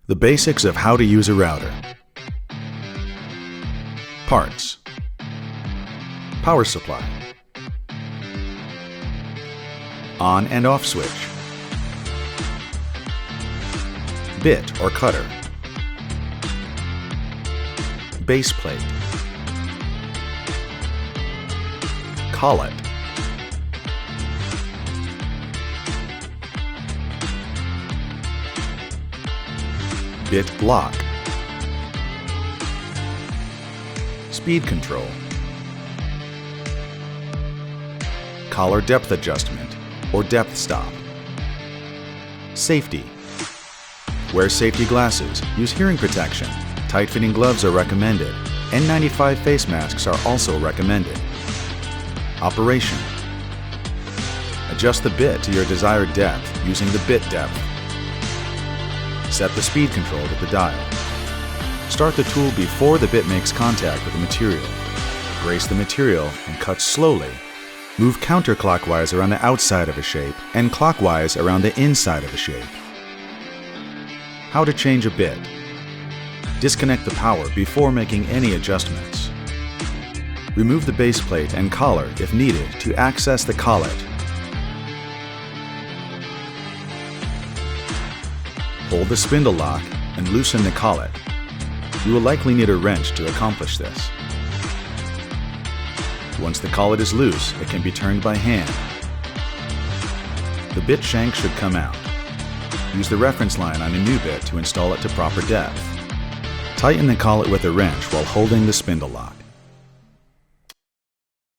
The basics of how to use a router. Parts. Power supply. On and off switch. Bit or cutter. Base plate. Collet. Bit block. Speed control. Collar depth adjustment or depth stop. Safety. Wear safety glasses, use hearing protection. Tight-fitting gloves are recommended. N95 face masks are also recommended. Operation. Adjust the bit to your desired depth using the bit depth. Set the speed control to the dial. Start the tool before the bit makes contact with the material. Brace the material and cut slowly. Move counterclockwise around the outside of a shape and clockwise around the inside of a shape. How to change a bit. Disconnect the power before making any adjustments. Remove the base plate and collar if needed to access the collet. Hold the spindle lock and loosen the collet. You will likely need a wrench to accomplish this. Once the collet is loose, it can be turned by hand. The bit shank should come out. Use the reference line on a new bit to install it to proper depth. Tighten the collet with a wrench while holding the spindle lock.